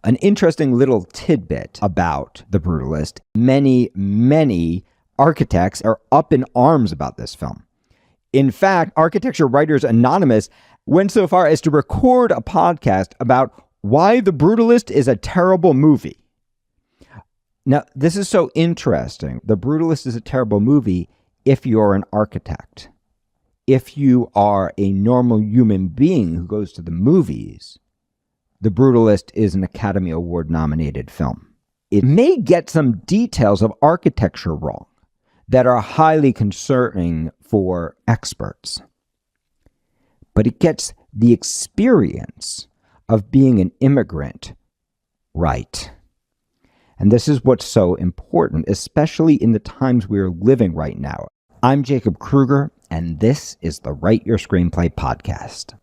An interesting little tidbit about The Brutalist. Many architects are up in arms about this film. In fact, Architecture Writers Anonymous went so far as to record a podcast about why The Brutalist is a terrible movie. Now, this is so interesting. The Brutalist is a terrible movie if you're an architect. If you are a normal human being who goes to the movies, The Brutalist is an Academy Award nominated film. It may get some details of architecture wrong that are highly concerning for experts, but it gets the experience of being an immigrant right. And this is what's so important, especially in the times we're living right now. I'm Jacob Kruger, and this is the Write Your Screenplay podcast.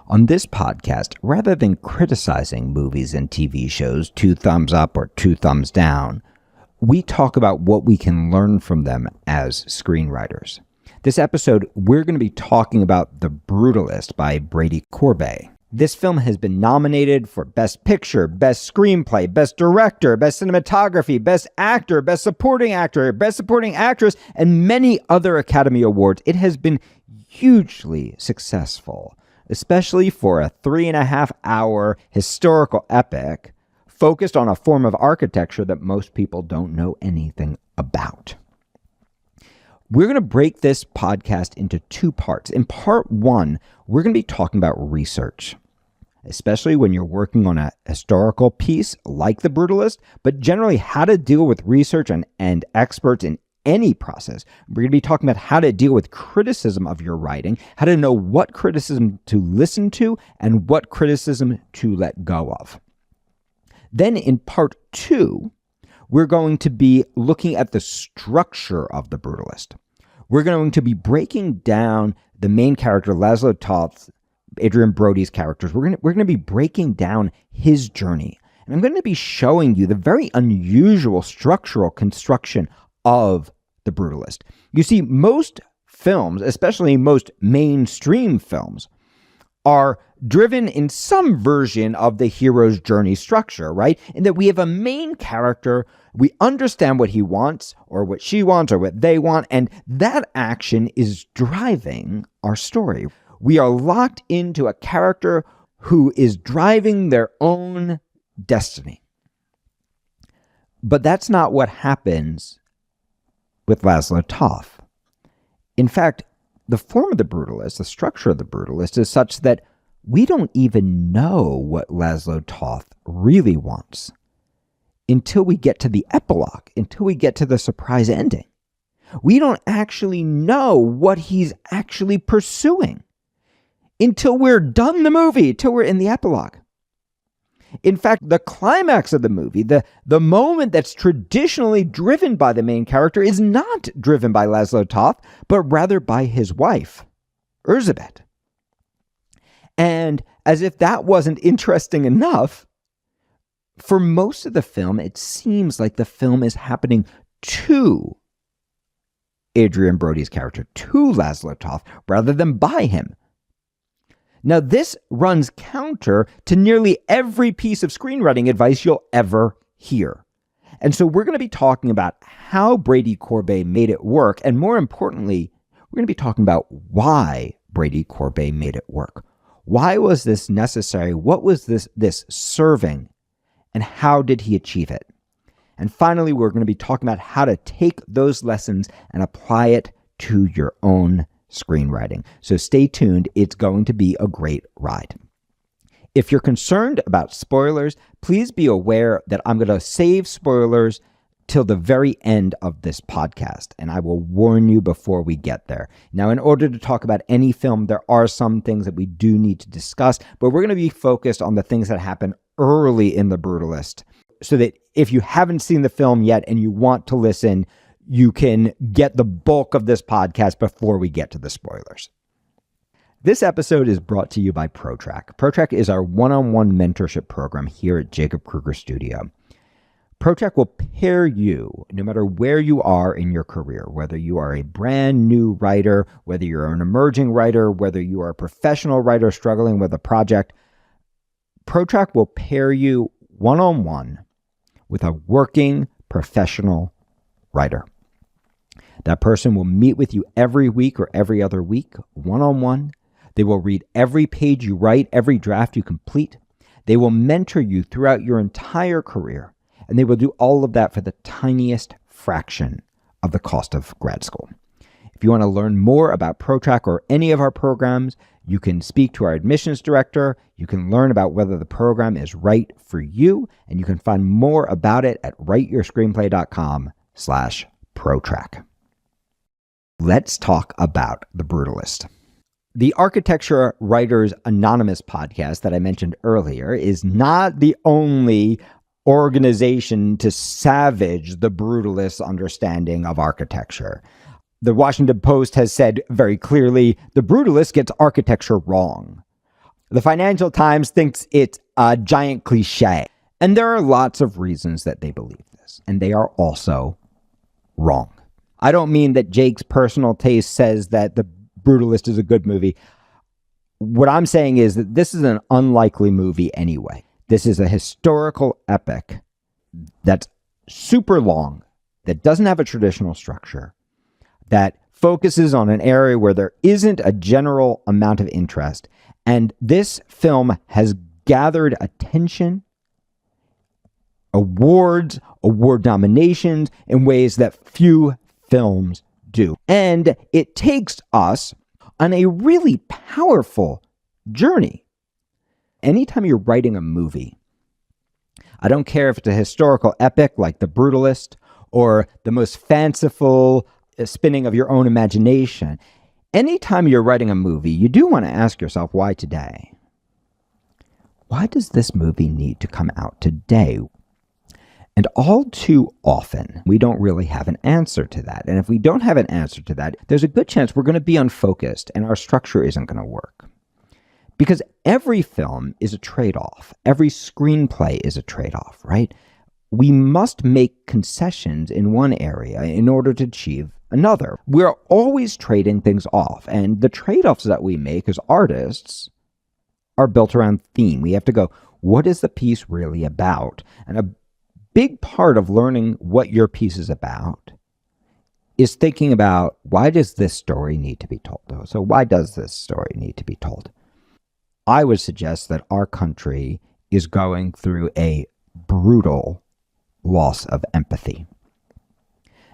On this podcast, rather than criticizing movies and TV shows 2 thumbs up or 2 thumbs down, we talk about what we can learn from them as screenwriters. This episode, we're going to be talking about The Brutalist by Brady Corbet. This film has been nominated for Best Picture, Best Screenplay, Best Director, Best Cinematography, Best Actor, Best Supporting Actor, Best Supporting Actress, and many other Academy Awards. It has been hugely successful, especially for a 3.5-hour historical epic focused on a form of architecture that most people don't know anything about. We're going to break this podcast into 2 parts. In part 1, we're going to be talking about research, especially when you're working on a historical piece like The Brutalist, but generally how to deal with research and experts in any process. We're going to be talking about how to deal with criticism of your writing, how to know what criticism to listen to and what criticism to let go of. Then in part 2, we're going to be looking at the structure of The Brutalist. We're going to be breaking down the main character, Laszlo Toth's, Adrien Brody's characters. We're going to be breaking down his journey. And I'm going to be showing you the very unusual structural construction of The Brutalist. You see, most films, especially most mainstream films, are driven in some version of the hero's journey structure, right? In that we have a main character, we understand what he wants or what she wants or what they want, and that action is driving our story. We are locked into a character who is driving their own destiny. But that's not what happens with Laszlo Toth. In fact, the form of The Brutalist, the structure of The Brutalist, is such that we don't even know what Laszlo Toth really wants until we get to the epilogue, until we get to the surprise ending. We don't actually know what he's actually pursuing until we're done the movie, till we're in the epilogue. In fact, the climax of the movie, the moment that's traditionally driven by the main character, is not driven by Laszlo Toth, but rather by his wife, Erzsébet. And as if that wasn't interesting enough, for most of the film, it seems like the film is happening to Adrien Brody's character, to Laszlo Toth, rather than by him. Now, this runs counter to nearly every piece of screenwriting advice you'll ever hear. And so we're going to be talking about how Brady Corbet made it work. And more importantly, we're going to be talking about why Brady Corbet made it work. Why was this necessary? What was this serving? And how did he achieve it? And finally, we're going to be talking about how to take those lessons and apply it to your own screenwriting. So stay tuned. It's going to be a great ride. If you're concerned about spoilers, please be aware that I'm going to save spoilers till the very end of this podcast, and I will warn you before we get there. Now, in order to talk about any film, there are some things that we do need to discuss, but we're going to be focused on the things that happen early in The Brutalist, so that if you haven't seen the film yet and you want to listen, you can get the bulk of this podcast before we get to the spoilers. This episode is brought to you by ProTrack. ProTrack is our one-on-one mentorship program here at Jacob Kruger Studio. ProTrack will pair you no matter where you are in your career, whether you are a brand new writer, whether you're an emerging writer, whether you are a professional writer struggling with a project. ProTrack will pair you one-on-one with a working professional writer. That person will meet with you every week or every other week, one-on-one. They will read every page you write, every draft you complete. They will mentor you throughout your entire career, and they will do all of that for the tiniest fraction of the cost of grad school. If you want to learn more about ProTrack or any of our programs, you can speak to our admissions director. You can learn about whether the program is right for you, and you can find more about it at writeyourscreenplay.com/ProTrack. Let's talk about The Brutalist. The Architecture Writers Anonymous podcast that I mentioned earlier is not the only organization to savage the brutalist understanding of architecture. The Washington Post has said very clearly, the brutalist gets architecture wrong. The Financial Times thinks it's a giant cliche. And there are lots of reasons that they believe this, and they are also wrong. I don't mean that Jake's personal taste says that The Brutalist is a good movie. What I'm saying is that this is an unlikely movie anyway. This is a historical epic that's super long, that doesn't have a traditional structure, that focuses on an area where there isn't a general amount of interest. And this film has gathered attention, awards, award nominations in ways that few films do. And it takes us on a really powerful journey. Anytime you're writing a movie, I don't care if it's a historical epic like The Brutalist or the most fanciful spinning of your own imagination. Anytime you're writing a movie, you do want to ask yourself, why today? Why does this movie need to come out today? And all too often, we don't really have an answer to that. And if we don't have an answer to that, there's a good chance we're going to be unfocused and our structure isn't going to work. Because every film is a trade-off. Every screenplay is a trade-off, right? We must make concessions in one area in order to achieve another. We're always trading things off. And the trade-offs that we make as artists are built around theme. We have to go, what is the piece really about? And a big part of learning what your piece is about is thinking about, why does this story need to be told? So why does this story need to be told? I would suggest that our country is going through a brutal loss of empathy.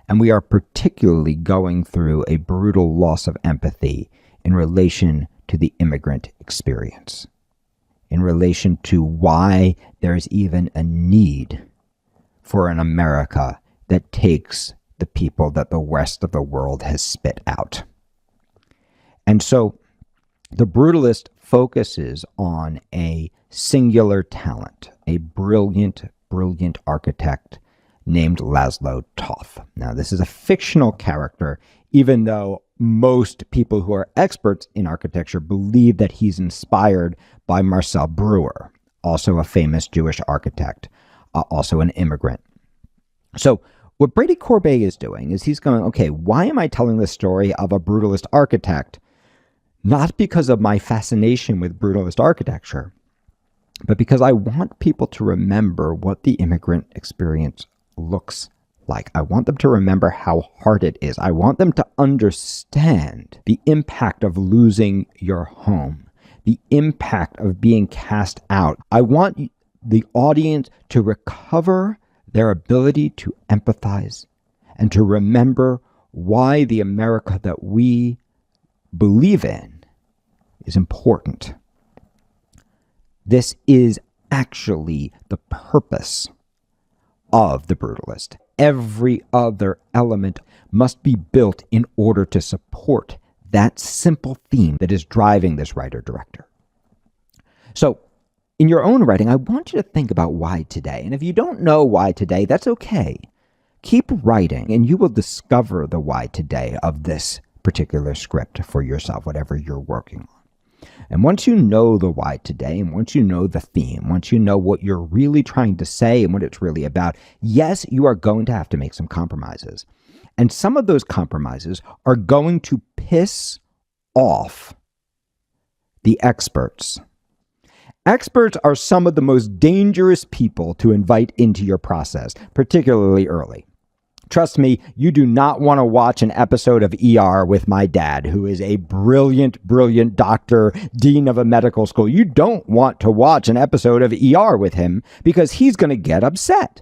And we are particularly going through a brutal loss of empathy in relation to the immigrant experience, in relation to why there's even a need for an America that takes the people that the rest of the world has spit out. And so The Brutalist focuses on a singular talent, a brilliant, brilliant architect named Laszlo Toth. Now, this is a fictional character, even though most people who are experts in architecture believe that he's inspired by Marcel Breuer, also a famous Jewish architect, also an immigrant. So what Brady Corbet is doing is he's going, okay, why am I telling the story of a brutalist architect? Not because of my fascination with brutalist architecture, but because I want people to remember what the immigrant experience looks like. I want them to remember how hard it is. I want them to understand the impact of losing your home, the impact of being cast out. I want the audience to recover their ability to empathize and to remember why the America that we believe in is important. This is actually the purpose of The Brutalist. Every other element must be built in order to support that simple theme that is driving this writer-director. So, in your own writing, I want you to think about why today. And if you don't know why today, that's okay. Keep writing, and you will discover the why today of this particular script for yourself, whatever you're working on. And once you know the why today, and once you know the theme, once you know what you're really trying to say and what it's really about, yes, you are going to have to make some compromises. And some of those compromises are going to piss off the experts. Experts are some of the most dangerous people to invite into your process, particularly early. Trust me, you do not want to watch an episode of ER with my dad, who is a brilliant, brilliant doctor, dean of a medical school. You don't want to watch an episode of ER with him because he's going to get upset.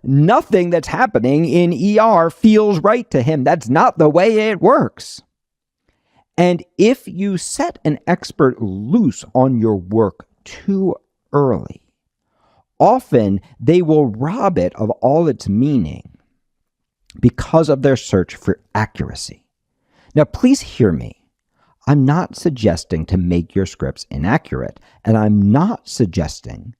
Nothing that's happening in ER feels right to him. That's not the way it works. And if you set an expert loose on your work too early, often they will rob it of all its meaning because of their search for accuracy. Now, please hear me. I'm not suggesting to make your scripts inaccurate, and I'm not suggesting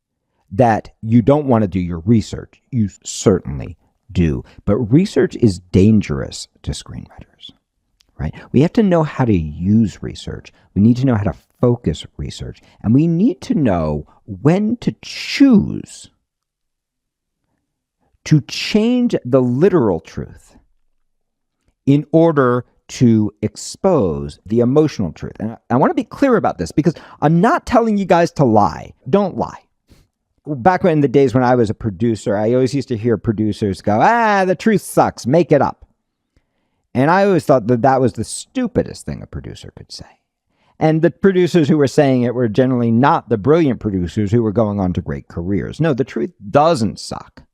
that you don't want to do your research. You certainly do. But research is dangerous to screenwriters, right? We have to know how to use research. We need to know how to focus research. And we need to know when to choose to change the literal truth in order to expose the emotional truth. And I want to be clear about this because I'm not telling you guys to lie. Don't lie. Back in the days when I was a producer, I always used to hear producers go, the truth sucks, make it up. And I always thought that that was the stupidest thing a producer could say. And the producers who were saying it were generally not the brilliant producers who were going on to great careers. No, the truth doesn't suck.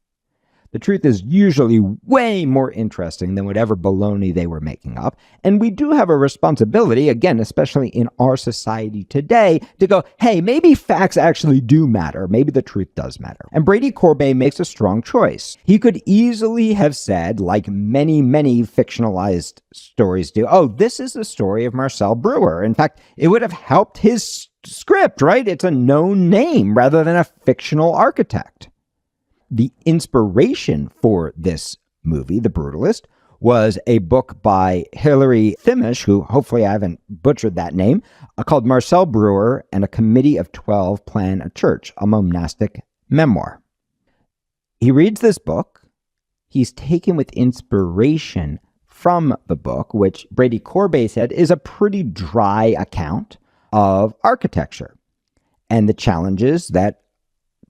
The truth is usually way more interesting than whatever baloney they were making up. And we do have a responsibility, again, especially in our society today, to go, hey, maybe facts actually do matter. Maybe the truth does matter. And Brady Corbet makes a strong choice. He could easily have said, like many, many fictionalized stories do, oh, this is the story of Marcel Breuer. In fact, it would have helped his script, right? It's a known name rather than a fictional architect. The inspiration for this movie, The Brutalist, was a book by Hilary Thimish, who hopefully I haven't butchered that name, called Marcel Breuer and a Committee of 12 Plan a Church, a monastic memoir. He reads this book. He's taken with inspiration from the book, which Brady Corbet said is a pretty dry account of architecture and the challenges that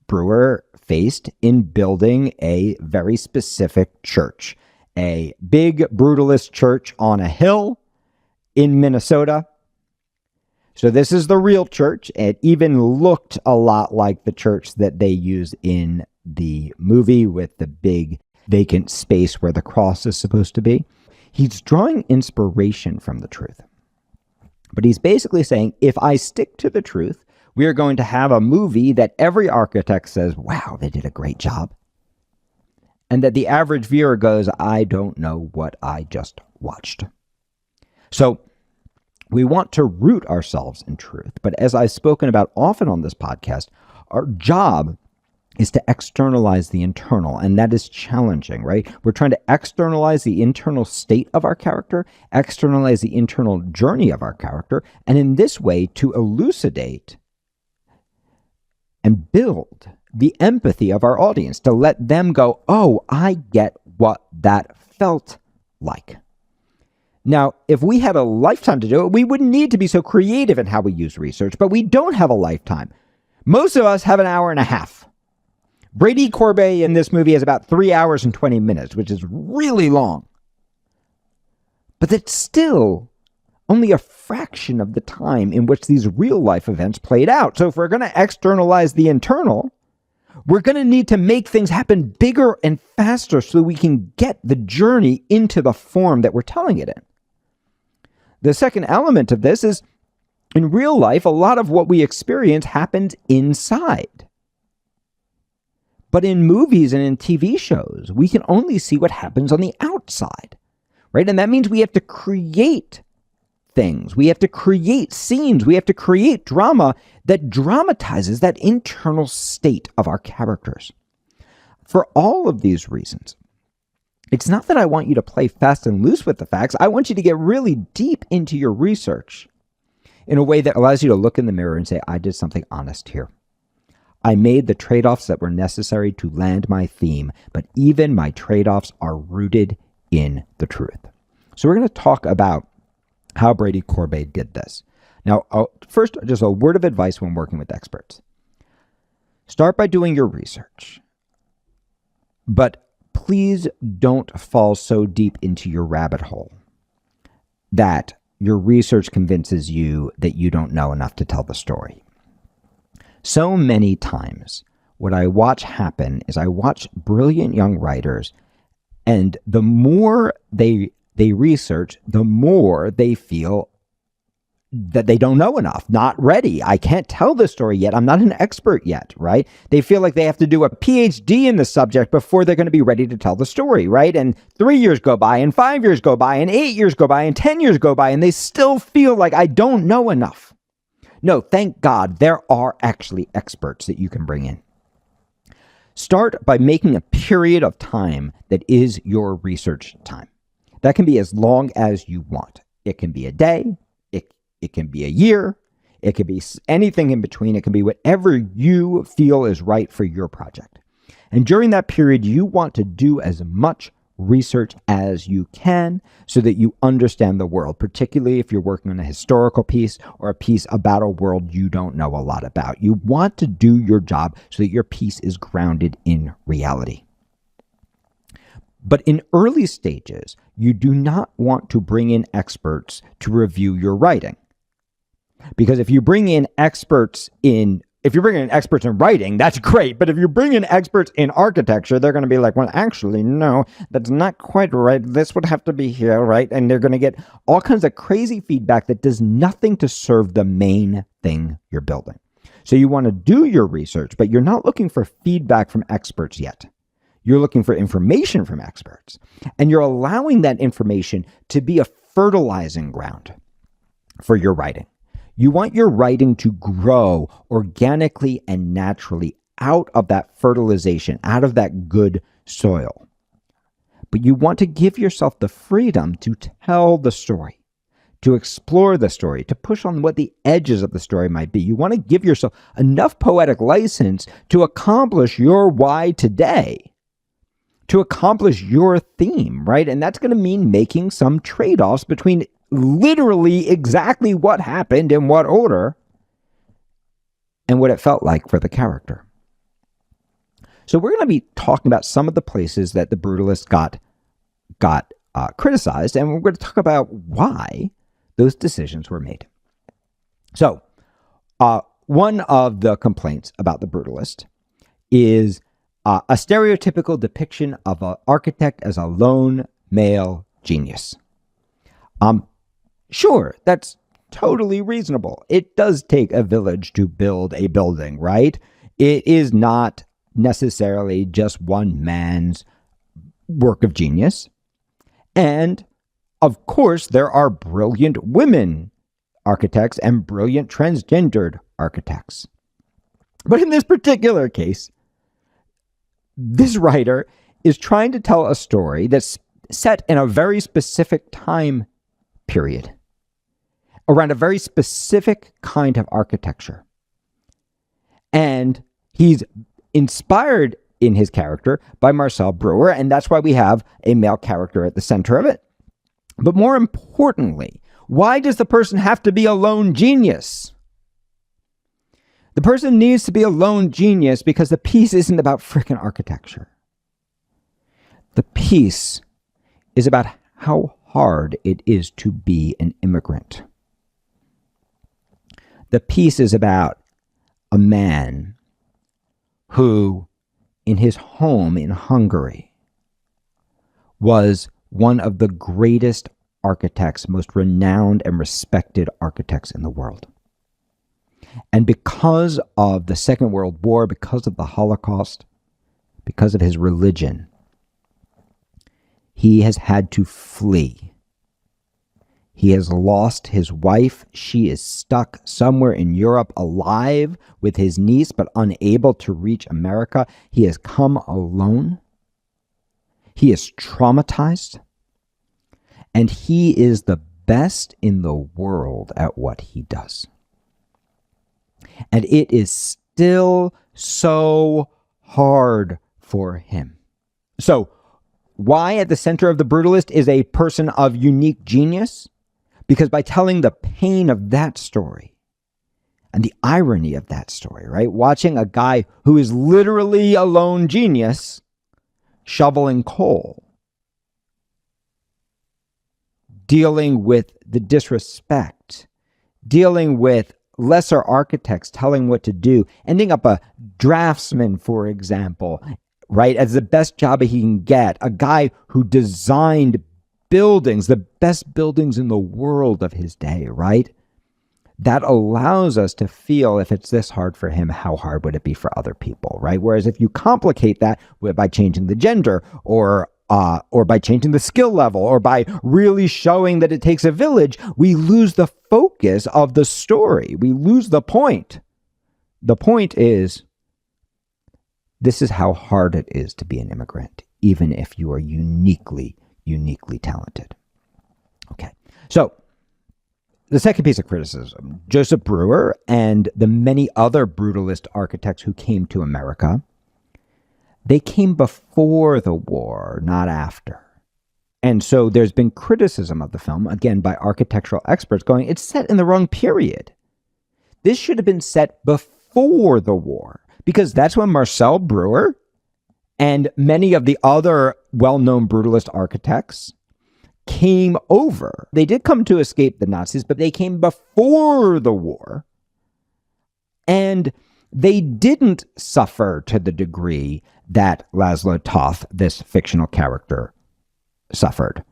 Breuer faced in building a very specific church, a big brutalist church on a hill in Minnesota. So this is the real church. It even looked a lot like the church that they use in the movie with the big vacant space where the cross is supposed to be. He's drawing inspiration from the truth. But he's basically saying, if I stick to the truth, we are going to have a movie that every architect says, wow, they did a great job. And that the average viewer goes, I don't know what I just watched. So we want to root ourselves in truth. But as I've spoken about often on this podcast, our job is to externalize the internal. And that is challenging, right? We're trying to externalize the internal state of our character, externalize the internal journey of our character, and in this way to elucidate and build the empathy of our audience, to let them go, oh, I get what that felt like. Now, if we had a lifetime to do it, we wouldn't need to be so creative in how we use research, but we don't have a lifetime. Most of us have an hour and a half. Brady Corbet in this movie has about 3 hours and 20 minutes, which is really long. But that's still only a fraction of the time in which these real life events played out. So if we're going to externalize the internal, we're going to need to make things happen bigger and faster so we can get the journey into the form that we're telling it in. The second element of this is, in real life, a lot of what we experience happens inside. But in movies and in TV shows, we can only see what happens on the outside, right? And that means we have to create things. We have to create scenes. We have to create drama that dramatizes that internal state of our characters. For all of these reasons, it's not that I want you to play fast and loose with the facts. I want you to get really deep into your research in a way that allows you to look in the mirror and say, I did something honest here. I made the trade-offs that were necessary to land my theme, but even my trade-offs are rooted in the truth. So we're going to talk about how Brady Corbet did this. Now, first, just a word of advice when working with experts. Start by doing your research. But please don't fall so deep into your rabbit hole that your research convinces you that you don't know enough to tell the story. So many times, what I watch happen is I watch brilliant young writers, and the more they research, the more they feel that they don't know enough, not ready. I can't tell this story yet. I'm not an expert yet, right? They feel like they have to do a PhD in the subject before they're going to be ready to tell the story, right? And 3 years go by, and 5 years go by, and 8 years go by, and 10 years go by, and they still feel like I don't know enough. No, thank God there are actually experts that you can bring in. Start by making a period of time that is your research time. That can be as long as you want. It can be a day. It can be a year. It can be anything in between. It can be whatever you feel is right for your project. And during that period, you want to do as much research as you can so that you understand the world, particularly if you're working on a historical piece or a piece about a world you don't know a lot about. You want to do your job so that your piece is grounded in reality. But in early stages, you do not want to bring in experts to review your writing. Because if you bring in experts in writing, that's great. But if you bring in experts in architecture, they're going to be like, well, actually, no, that's not quite right. This would have to be here, right? And they're going to get all kinds of crazy feedback that does nothing to serve the main thing you're building. So you want to do your research, but you're not looking for feedback from experts yet. You're looking for information from experts. And you're allowing that information to be a fertilizing ground for your writing. You want your writing to grow organically and naturally out of that fertilization, out of that good soil. But you want to give yourself the freedom to tell the story, to explore the story, to push on what the edges of the story might be. You want to give yourself enough poetic license to accomplish your why today, to accomplish your theme, right? And that's going to mean making some trade-offs between literally exactly what happened in what order and what it felt like for the character. So we're going to be talking about some of the places that the Brutalist got criticized, and we're going to talk about why those decisions were made. So one of the complaints about the Brutalist is a stereotypical depiction of an architect as a lone male genius. Sure, that's totally reasonable. It does take a village to build a building, right? It is not necessarily just one man's work of genius. And of course, there are brilliant women architects and brilliant transgendered architects. But in this particular case, this writer is trying to tell a story that's set in a very specific time period, around a very specific kind of architecture. And he's inspired in his character by Marcel Breuer, and that's why we have a male character at the center of it. But more importantly, why does the person have to be a lone genius? The person needs to be a lone genius because the piece isn't about frickin' architecture. The piece is about how hard it is to be an immigrant. The piece is about a man who, in his home in Hungary, was one of the greatest architects, most renowned and respected architects in the world. And because of the Second World War, because of the Holocaust, because of his religion, he has had to flee. He has lost his wife. She is stuck somewhere in Europe alive with his niece, but unable to reach America. He has come alone. He is traumatized. And he is the best in the world at what he does. And it is still so hard for him. So, why at the center of the Brutalist is a person of unique genius? Because by telling the pain of that story, And the irony of that story, right? Watching a guy who is literally a lone genius shoveling coal, dealing with the disrespect, dealing with lesser architects telling what to do, ending up a draftsman, for example, right, as the best job he can get, a guy who designed buildings, the best buildings in the world of his day, right? That allows us to feel, if it's this hard for him, how hard would it be for other people, right? Whereas if you complicate that by changing the gender or by changing the skill level or by really showing that it takes a village, we lose the focus of the story. We lose the point. The point is, this is how hard it is to be an immigrant, even if you are uniquely talented. Okay, so the second piece of criticism, Joseph Breuer and the many other brutalist architects who came to America, they came before the war, not after. And so there's been criticism of the film, again, by architectural experts going, it's set in the wrong period. This should have been set before the war, because that's when Marcel Breuer and many of the other well-known brutalist architects came over. They did come to escape the Nazis, but they came before the war. And they didn't suffer to the degree that Laszlo Toth, this fictional character, suffered.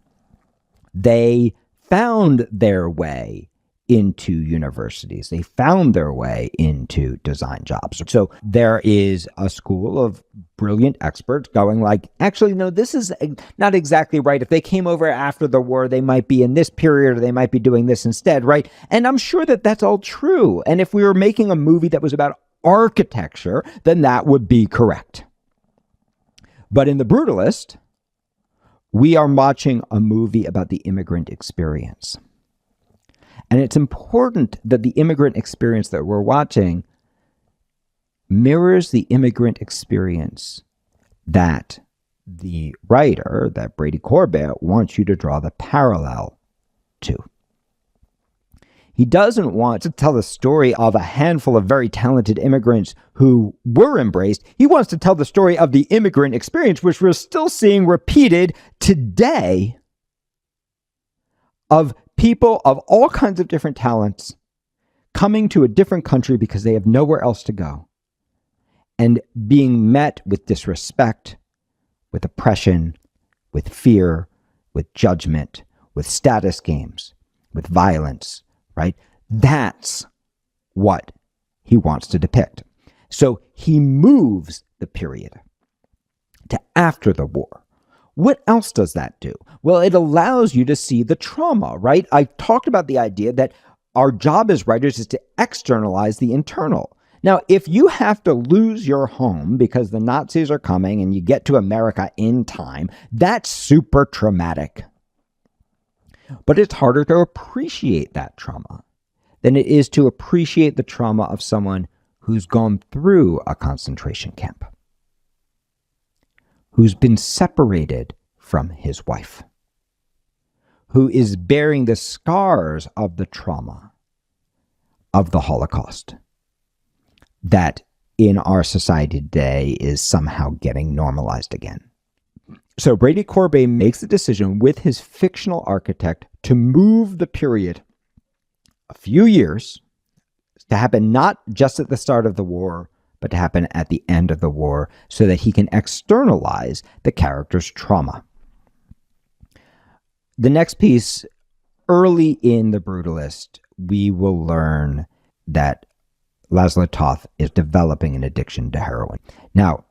They found their way into universities. They found their way into design jobs. So there is a school of brilliant experts going like, actually, no, this is not exactly right. If they came over after the war, they might be in this period or they might be doing this instead, right? And I'm sure that that's all true. And if we were making a movie that was about architecture, then that would be correct. But in The Brutalist, we are watching a movie about the immigrant experience. And it's important that the immigrant experience that we're watching mirrors the immigrant experience that the writer, that Brady Corbet, wants you to draw the parallel to. He doesn't want to tell the story of a handful of very talented immigrants who were embraced. He wants to tell the story of the immigrant experience, which we're still seeing repeated today, of people of all kinds of different talents coming to a different country because they have nowhere else to go and being met with disrespect, with oppression, with fear, with judgment, with status games, with violence, right? That's what he wants to depict. So he moves the period to after the war. What else does that do? Well, it allows you to see the trauma, right? I talked about the idea that our job as writers is to externalize the internal. Now, if you have to lose your home because the Nazis are coming and you get to America in time, that's super traumatic. But it's harder to appreciate that trauma than it is to appreciate the trauma of someone who's gone through a concentration camp, who's been separated from his wife, who is bearing the scars of the trauma of the Holocaust that in our society today is somehow getting normalized again. So Brady Corbet makes the decision with his fictional architect to move the period a few years to happen not just at the start of the war, but to happen at the end of the war so that he can externalize the character's trauma. The next piece, early in The Brutalist, we will learn that Laszlo Toth is developing an addiction to heroin. Now,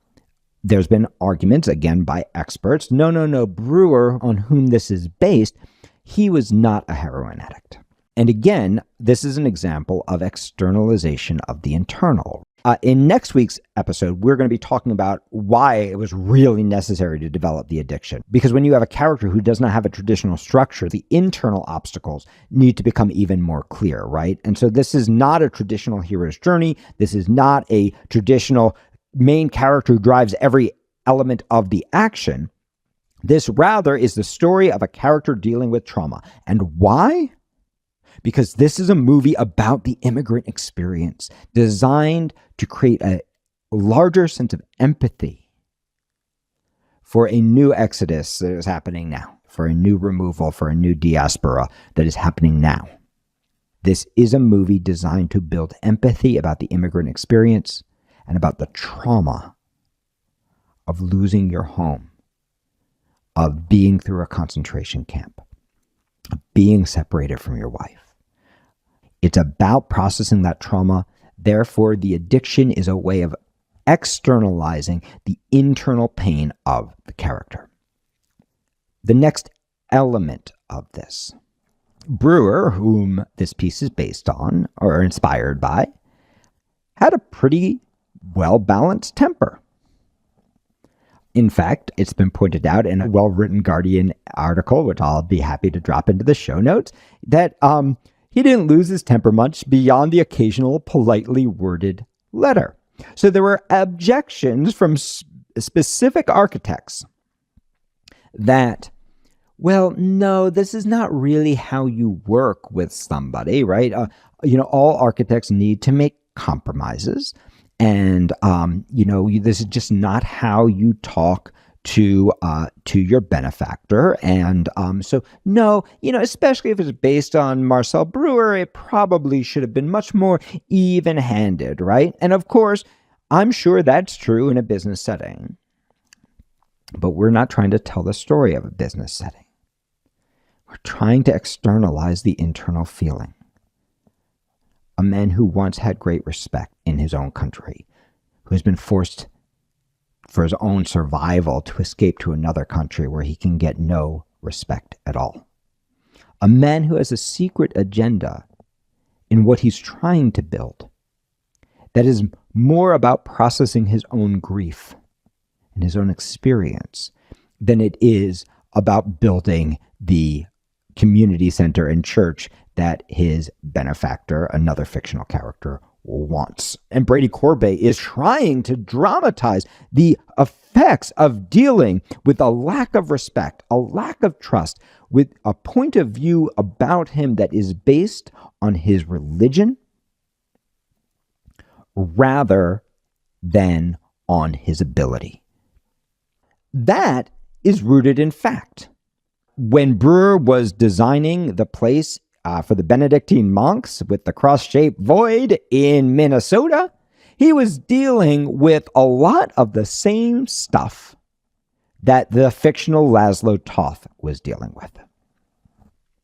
there's been arguments, again, by experts. No, Breuer, on whom this is based, he was not a heroin addict. And again, this is an example of externalization of the internal. In next week's episode, we're going to be talking about why it was really necessary to develop the addiction. Because when you have a character who does not have a traditional structure, the internal obstacles need to become even more clear, right? And so this is not a traditional hero's journey. This is not a traditional main character who drives every element of the action. This rather is the story of a character dealing with trauma. And why? because this is a movie about the immigrant experience, designed to create a larger sense of empathy for a new exodus that is happening now, for a new removal, for a new diaspora that is happening now. This is a movie designed to build empathy about the immigrant experience and about the trauma of losing your home, of being through a concentration camp, of being separated from your wife. It's about processing that trauma. Therefore, the addiction is a way of externalizing the internal pain of the character. The next element of this, Brewer, whom this piece is based on or inspired by, had a pretty well-balanced temper. In fact, it's been pointed out in a well-written Guardian article, which I'll be happy to drop into the show notes, that he didn't lose his temper much beyond the occasional politely worded letter. So there were objections from specific architects that, well, no, this is not really how you work with somebody, right? All architects need to make compromises. And, this is just not how you talk to your benefactor. And so, no, especially if it's based on Marcel Breuer, it probably should have been much more even-handed, right? And of course, I'm sure that's true in a business setting. But we're not trying to tell the story of a business setting. We're trying to externalize the internal feeling. A man who once had great respect in his own country, who has been forced for his own survival to escape to another country where he can get no respect at all. A man who has a secret agenda in what he's trying to build that is more about processing his own grief and his own experience than it is about building the community center and church that his benefactor, another fictional character, wants. And Brady Corbet is trying to dramatize the effects of dealing with a lack of respect, a lack of trust, with a point of view about him that is based on his religion rather than on his ability. That is rooted in fact. When Breuer was designing the place for the Benedictine monks with the cross-shaped void in Minnesota, he was dealing with a lot of the same stuff that the fictional Laszlo Toth was dealing with.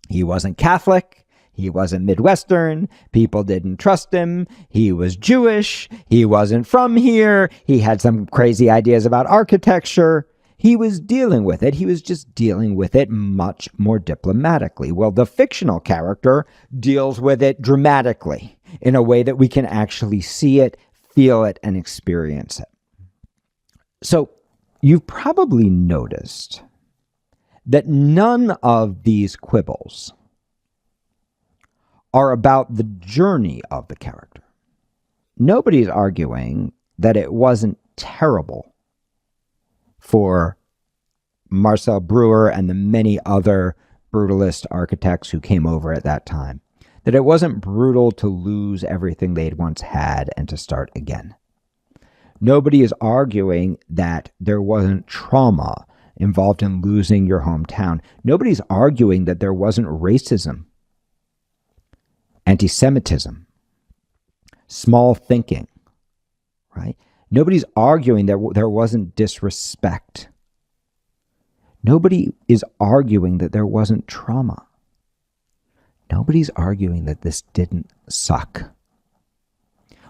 He wasn't Catholic. He wasn't Midwestern. People didn't trust him. He was Jewish. He wasn't from here. He had some crazy ideas about architecture. He was dealing with it. He was just dealing with it much more diplomatically. Well, the fictional character deals with it dramatically in a way that we can actually see it, feel it, and experience it. So you've probably noticed that none of these quibbles are about the journey of the character. Nobody's arguing that it wasn't terrible for Marcel Breuer and the many other brutalist architects who came over at that time, that it wasn't brutal to lose everything they'd once had and to start again. Nobody is arguing that there wasn't trauma involved in losing your hometown. Nobody's arguing that there wasn't racism, anti-Semitism, small thinking, right? Nobody's arguing that there wasn't disrespect. Nobody is arguing that there wasn't trauma. Nobody's arguing that this didn't suck.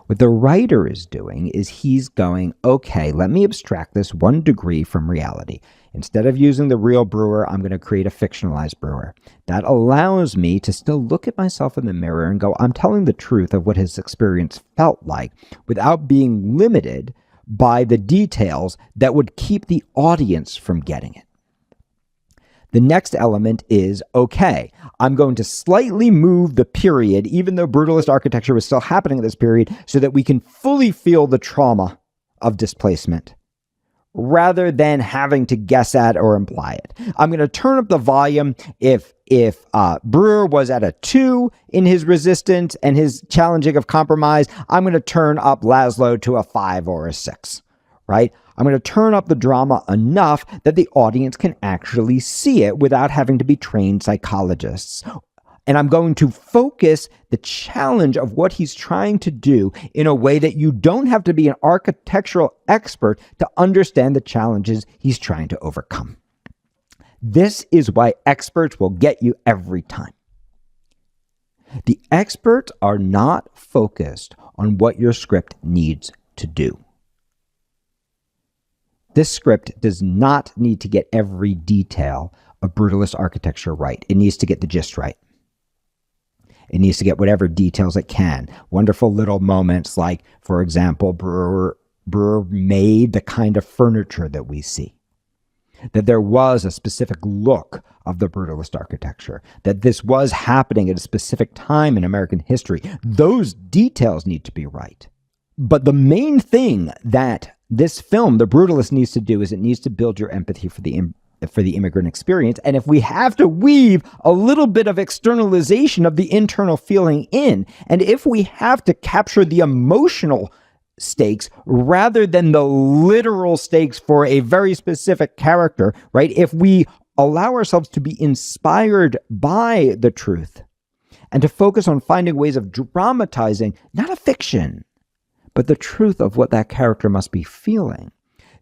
What the writer is doing is he's going, okay, let me abstract this 1 degree from reality. Instead of using the real Breuer, I'm going to create a fictionalized Breuer. That allows me to still look at myself in the mirror and go, I'm telling the truth of what his experience felt like without being limited by the details that would keep the audience from getting it. The next element is, okay, I'm going to slightly move the period, even though brutalist architecture was still happening at this period, so that we can fully feel the trauma of displacement, rather than having to guess at or imply it. I'm going to turn up the volume if If Brewer was at a 2 in his resistance and his challenging of compromise, I'm going to turn up Laszlo to a 5 or a 6, right? I'm going to turn up the drama enough that the audience can actually see it without having to be trained psychologists. And I'm going to focus the challenge of what he's trying to do in a way that you don't have to be an architectural expert to understand the challenges he's trying to overcome. This is why experts will get you every time. The experts are not focused on what your script needs to do. This script does not need to get every detail of brutalist architecture right. It needs to get the gist right. It needs to get whatever details it can. Wonderful little moments like, for example, Brewer made the kind of furniture that we see. That there was a specific look of the brutalist architecture. That this was happening at a specific time in American history. Those details need to be right. But the main thing that this film, The Brutalist, needs to do is it needs to build your empathy for the immigrant experience. And if we have to weave a little bit of externalization of the internal feeling in, and if we have to capture the emotional stakes rather than the literal stakes for a very specific character, right? If we allow ourselves to be inspired by the truth and to focus on finding ways of dramatizing, not a fiction, but the truth of what that character must be feeling,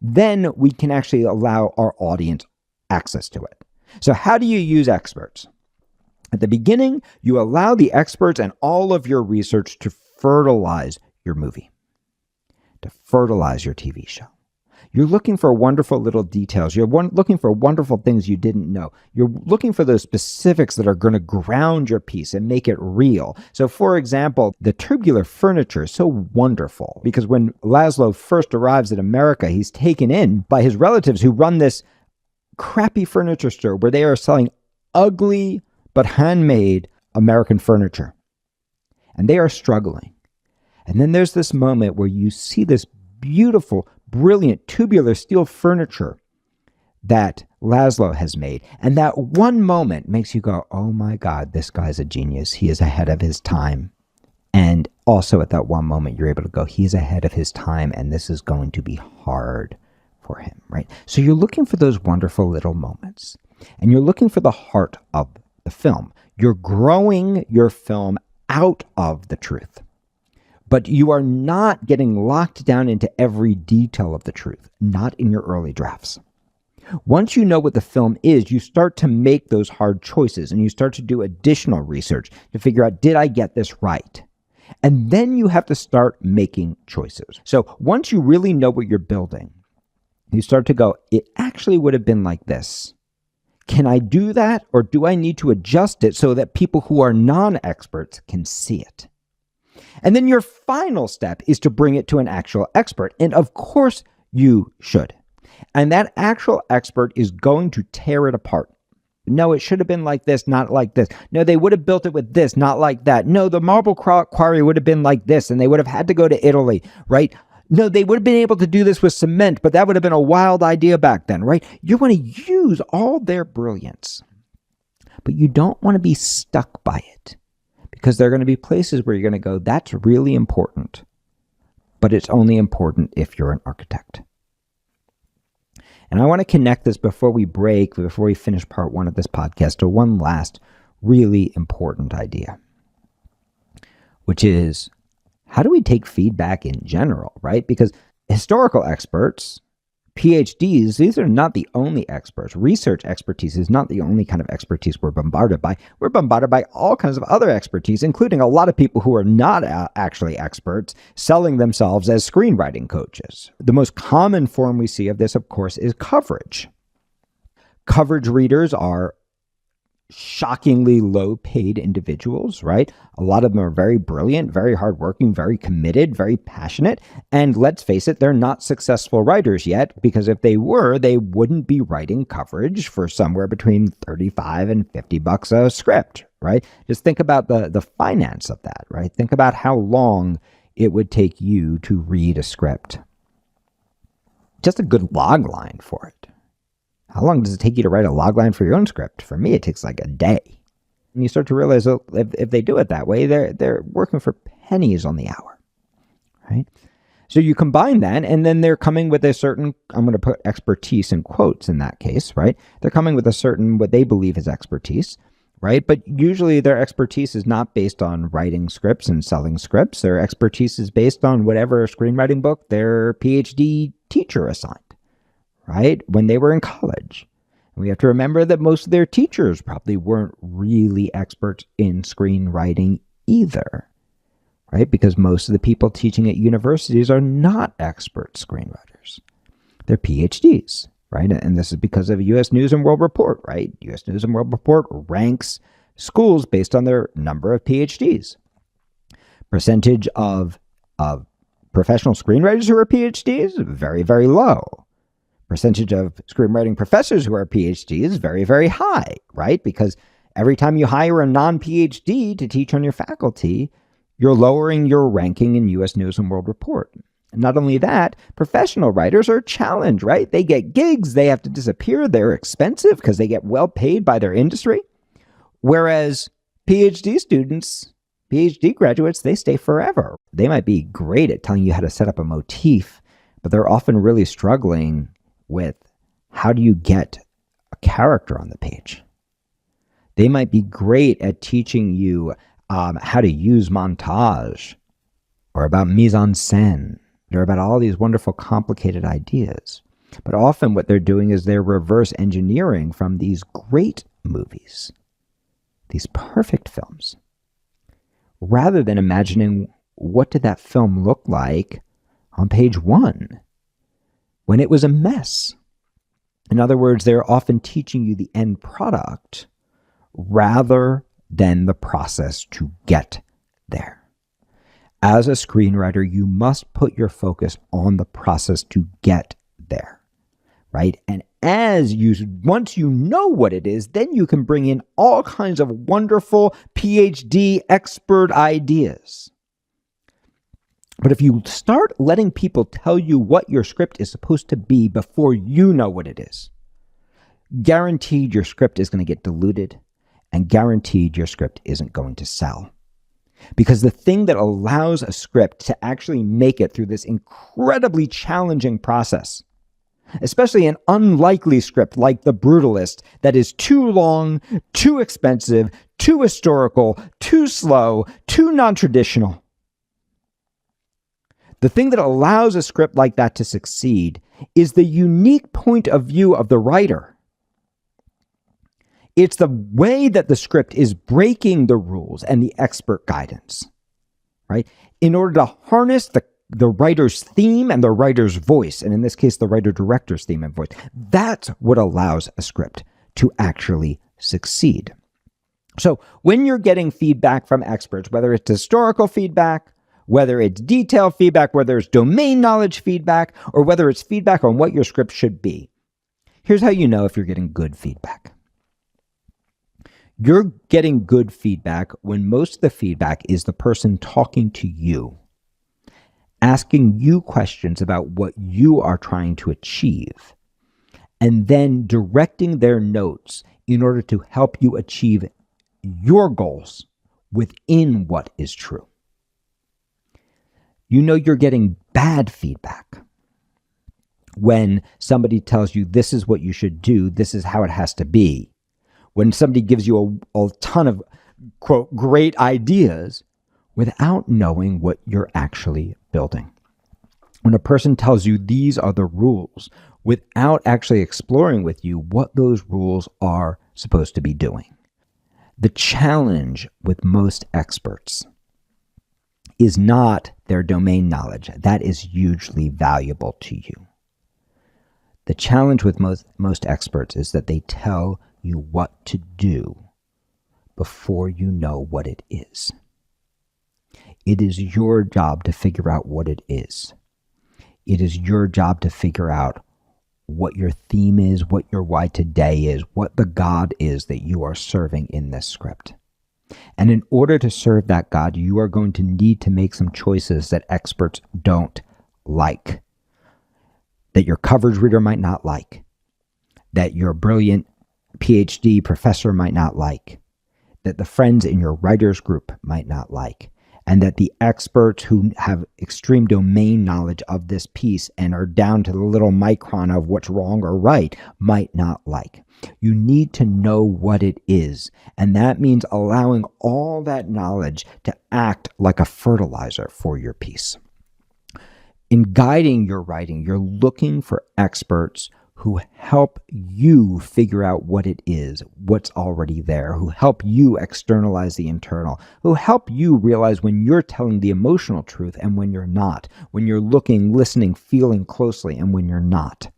then we can actually allow our audience access to it. So how do you use experts? At the beginning, you allow the experts and all of your research to fertilize your movie, to fertilize your TV show. You're looking for wonderful little details. You're looking for wonderful things you didn't know. You're looking for those specifics that are going to ground your piece and make it real. So, for example, the tubular furniture is so wonderful because when Laszlo first arrives in America, he's taken in by his relatives who run this crappy furniture store where they are selling ugly but handmade American furniture. And they are struggling. And then there's this moment where you see this beautiful, brilliant tubular steel furniture that Laszlo has made. And that one moment makes you go, oh my God, this guy's a genius. He is ahead of his time. And also at that one moment, you're able to go, he's ahead of his time and this is going to be hard for him, right? So you're looking for those wonderful little moments and you're looking for the heart of the film. You're growing your film out of the truth. But you are not getting locked down into every detail of the truth, not in your early drafts. Once you know what the film is, you start to make those hard choices and you start to do additional research to figure out, did I get this right? And then you have to start making choices. So once you really know what you're building, you start to go, it actually would have been like this. Can I do that? Or do I need to adjust it so that people who are non-experts can see it? And then your final step is to bring it to an actual expert. And of course you should. And that actual expert is going to tear it apart. No, it should have been like this, not like this. No, they would have built it with this, not like that. No, the marble quarry would have been like this, and they would have had to go to Italy, right? No, they would have been able to do this with cement, but that would have been a wild idea back then, right? You want to use all their brilliance, but you don't want to be stuck by it. Because there are going to be places where you're going to go, that's really important, but it's only important if you're an architect. And I want to connect this before we finish part 1 of this podcast, to one last really important idea, which is, how do we take feedback in general, right? Because historical experts, PhDs, these are not the only experts. Research expertise is not the only kind of expertise we're bombarded by. We're bombarded by all kinds of other expertise, including a lot of people who are not actually experts selling themselves as screenwriting coaches. The most common form we see of this, of course, is coverage. Coverage readers are shockingly low-paid individuals, right? A lot of them are very brilliant, very hardworking, very committed, very passionate. And let's face it, they're not successful writers yet, because if they were, they wouldn't be writing coverage for somewhere between $35 and $50 a script, right? Just think about the finance of that, right? Think about how long it would take you to read a script. Just a good log line for it. How long does it take you to write a logline for your own script? For me, it takes like a day. And you start to realize, oh, if they do it that way, they're working for pennies on the hour, right? So you combine that, and then they're coming with a certain, I'm going to put expertise in quotes in that case, right? They're coming with a certain, what they believe is expertise, right? But usually their expertise is not based on writing scripts and selling scripts. Their expertise is based on whatever screenwriting book their PhD teacher assigned, right? When they were in college. We have to remember that most of their teachers probably weren't really experts in screenwriting either, right? Because most of the people teaching at universities are not expert screenwriters. They're PhDs, right? And this is because of U.S. News and World Report, right? U.S. News and World Report ranks schools based on their number of PhDs. Percentage of professional screenwriters who are PhDs, very, very low. Percentage of screenwriting professors who are PhDs, very, very high, right? Because every time you hire a non-PhD to teach on your faculty, you're lowering your ranking in U.S. News and World Report. And not only that, professional writers are challenged, right? They get gigs, they have to disappear, they're expensive because they get well paid by their industry. Whereas PhD students, PhD graduates, they stay forever. They might be great at telling you how to set up a motif, but they're often really struggling with how do you get a character on the page. They might be great at teaching you how to use montage, or about mise en scène, or about all these wonderful complicated ideas. But often what they're doing is they're reverse engineering from these great movies, these perfect films, rather than imagining what did that film look like on page 1 when it was a mess. In other words, they're often teaching you the end product rather than the process to get there. As a screenwriter, you must put your focus on the process to get there, right? And once you know what it is, then you can bring in all kinds of wonderful PhD expert ideas. But if you start letting people tell you what your script is supposed to be before you know what it is, guaranteed your script is going to get diluted, and guaranteed your script isn't going to sell. Because the thing that allows a script to actually make it through this incredibly challenging process, especially an unlikely script like The Brutalist that is too long, too expensive, too historical, too slow, too non-traditional. The thing that allows a script like that to succeed is the unique point of view of the writer. It's the way that the script is breaking the rules and the expert guidance, right? In order to harness the writer's theme and the writer's voice, and in this case, the writer-director's theme and voice. That's what allows a script to actually succeed. So when you're getting feedback from experts, whether it's historical feedback, whether it's detailed feedback, whether it's domain knowledge feedback, or whether it's feedback on what your script should be, here's how you know if you're getting good feedback. You're getting good feedback when most of the feedback is the person talking to you, asking you questions about what you are trying to achieve, and then directing their notes in order to help you achieve your goals within what is true. You know you're getting bad feedback when somebody tells you this is what you should do, this is how it has to be. When somebody gives you a ton of, quote, great ideas without knowing what you're actually building. When a person tells you these are the rules without actually exploring with you what those rules are supposed to be doing. The challenge with most experts is not their domain knowledge. That is hugely valuable to you. The challenge with most experts is that they tell you what to do before you know what it is. It is your job to figure out what it is. It is your job to figure out what your theme is, what your why today is, what the God is that you are serving in this script. And in order to serve that God, you are going to need to make some choices that experts don't like, that your coverage reader might not like, that your brilliant PhD professor might not like, that the friends in your writers group might not like, and that the experts who have extreme domain knowledge of this piece and are down to the little micron of what's wrong or right might not like. You need to know what it is, and that means allowing all that knowledge to act like a fertilizer for your piece. In guiding your writing, you're looking for experts who help you figure out what it is, what's already there, who help you externalize the internal, who help you realize when you're telling the emotional truth and when you're not, when you're looking, listening, feeling closely, and when you're not.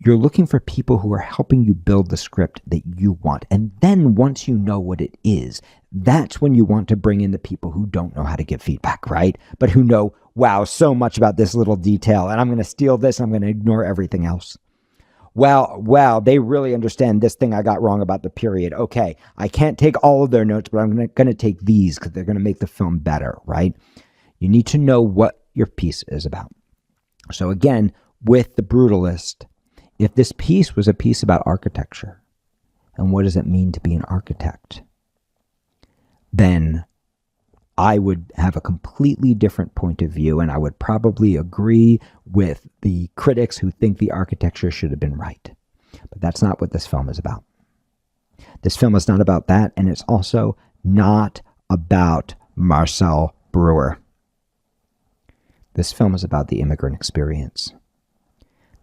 You're looking for people who are helping you build the script that you want. And then once you know what it is, that's when you want to bring in the people who don't know how to give feedback, right? But who know, wow, so much about this little detail, and I'm going to steal this, and I'm going to ignore everything else. Wow, they really understand this thing I got wrong about the period. Okay, I can't take all of their notes, but I'm going to take these because they're going to make the film better, right? You need to know what your piece is about. So again, with The Brutalist, if this piece was a piece about architecture, and what does it mean to be an architect, then I would have a completely different point of view, and I would probably agree with the critics who think the architecture should have been right. But that's not what this film is about. This film is not about that, and it's also not about Marcel Breuer. This film is about the immigrant experience.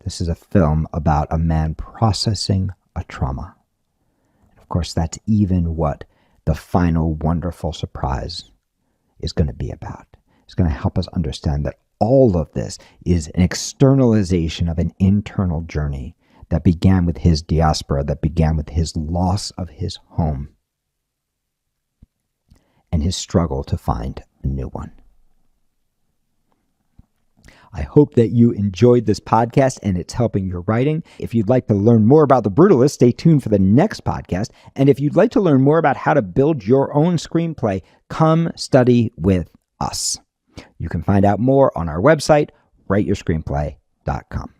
This is a film about a man processing a trauma. Of course, that's even what the final wonderful surprise is going to be about. It's going to help us understand that all of this is an externalization of an internal journey that began with his diaspora, that began with his loss of his home, and his struggle to find a new one. I hope that you enjoyed this podcast and it's helping your writing. If you'd like to learn more about The Brutalist, stay tuned for the next podcast. And if you'd like to learn more about how to build your own screenplay, come study with us. You can find out more on our website, writeyourscreenplay.com.